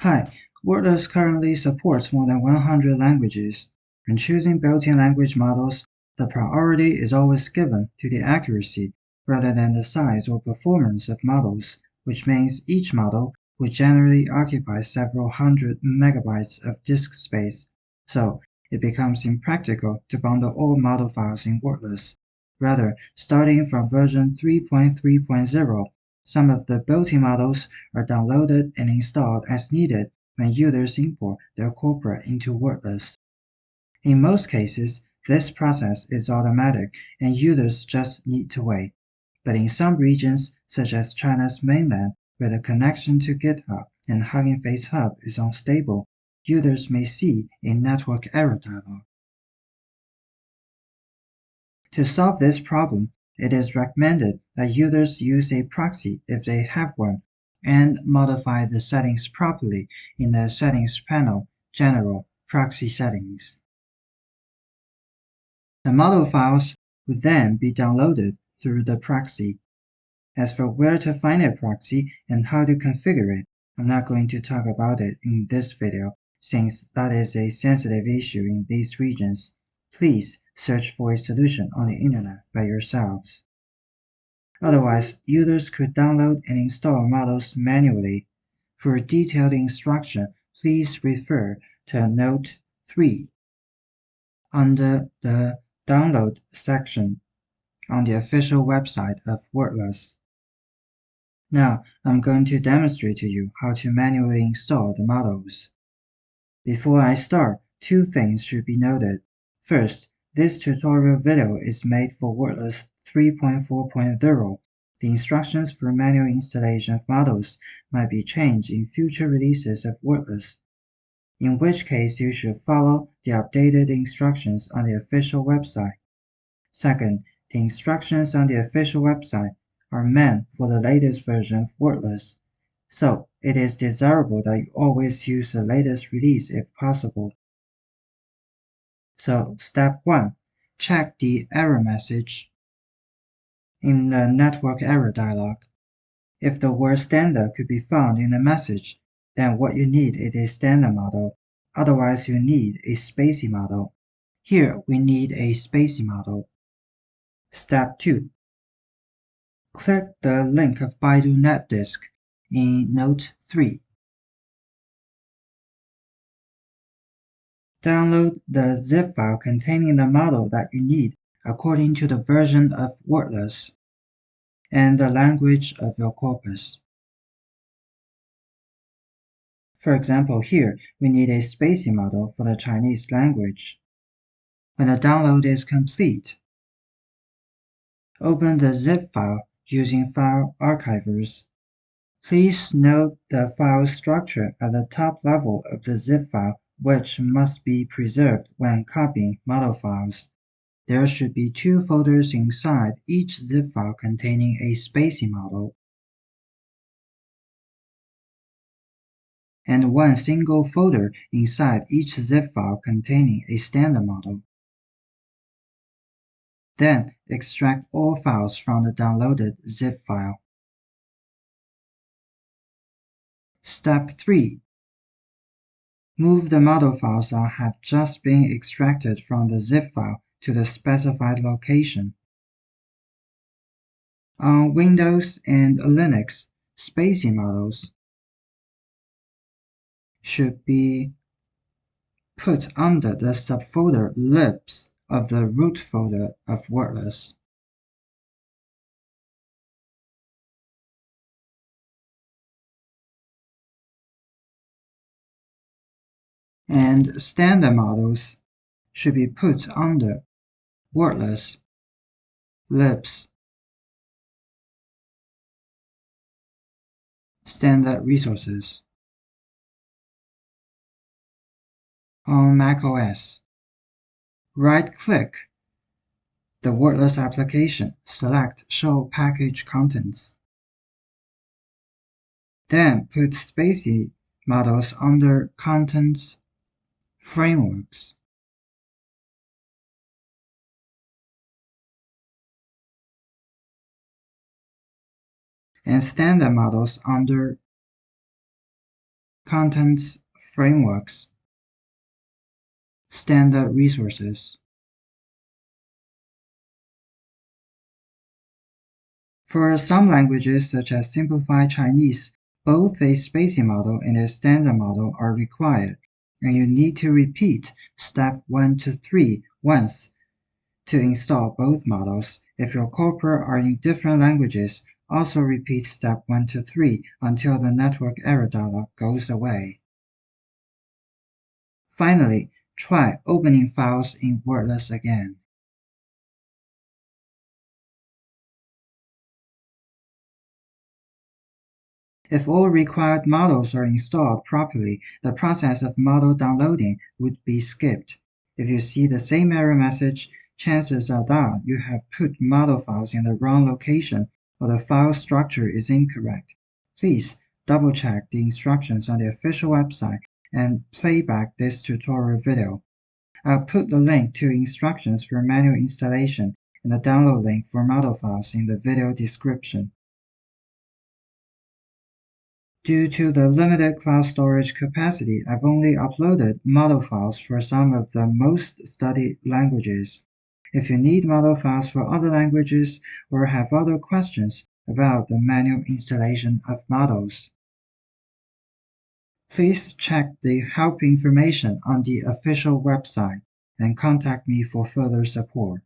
Hi, Wordless currently supports more than 100 languages. When choosing built-in language models, the priority is always given to the accuracy rather than the size or performance of models, which means each model will generally occupy several hundred megabytes of disk space, so it becomes impractical to bundle all model files in Wordless. Rather, starting from version 3.3.0, some of the built-in models are downloaded and installed as needed when users import their corpora into Wordless. In most cases, this process is automatic and users just need to wait. But in some regions, such as China's mainland, where the connection to GitHub and Hugging Face Hub is unstable, users may see a network error dialog. To solve this problem, it is recommended that users use a proxy if they have one, and modify the settings properly in the Settings panel, General, Proxy Settings. The model files would then be downloaded through the proxy. As for where to find a proxy and how to configure it, I'm not going to talk about it in this video, since that is a sensitive issue in these regions. Please search for a solution on the internet by yourselves. Otherwise, users could download and install models manually. For detailed instruction, please refer to Note 3 under the Download section on the official website of Wordless. Now, I'm going to demonstrate to you how to manually install the models. Before I start, two things should be noted. First, this tutorial video is made for Wordless 3.4.0. The instructions for manual installation of models might be changed in future releases of Wordless, in which case you should follow the updated instructions on the official website. Second, the instructions on the official website are meant for the latest version of Wordless, so it is desirable that you always use the latest release if possible. So, step 1. Check the error message in the network error dialog. If the word standard could be found in the message, then what you need is a standard model. Otherwise, you need a spacey model. Here, we need a spacey model. Step 2. Click the link of Baidu NetDisk in Note 3. Download the zip file containing the model that you need according to the version of Wordless and the language of your corpus. For example, here we need a spacey model for the Chinese language. When the download is complete, open the zip file using File Archivers. Please note the file structure at the top level of the zip file, which must be preserved when copying model files. There should be two folders inside each zip file containing a spacey model, and one single folder inside each zip file containing a standard model. Then, extract all files from the downloaded zip file. Step 3. Move the model files that have just been extracted from the zip file to the specified location. On Windows and Linux, spacey models should be put under the subfolder libs of the root folder of Wordless. And standard models should be put under Wordless libs standard resources. On macOS, right-click the Wordless application, select Show Package Contents. Then put spacey models under Contents Frameworks. And standard models under contents frameworks, standard resources. For some languages, such as Simplified Chinese, both a spacing model and a standard model are required, and you need to repeat step 1 to 3 once to install both models. If your corpora are in different languages, also repeat step 1 to 3 until the network error dialog goes away. Finally, try opening files in Wordless again. If all required models are installed properly, the process of model downloading would be skipped. If you see the same error message, chances are that you have put model files in the wrong location or the file structure is incorrect. Please double-check the instructions on the official website and play back this tutorial video. I'll put the link to instructions for manual installation and the download link for model files in the video description. Due to the limited cloud storage capacity, I've only uploaded model files for some of the most studied languages. If you need model files for other languages or have other questions about the manual installation of models, please check the help information on the official website and contact me for further support.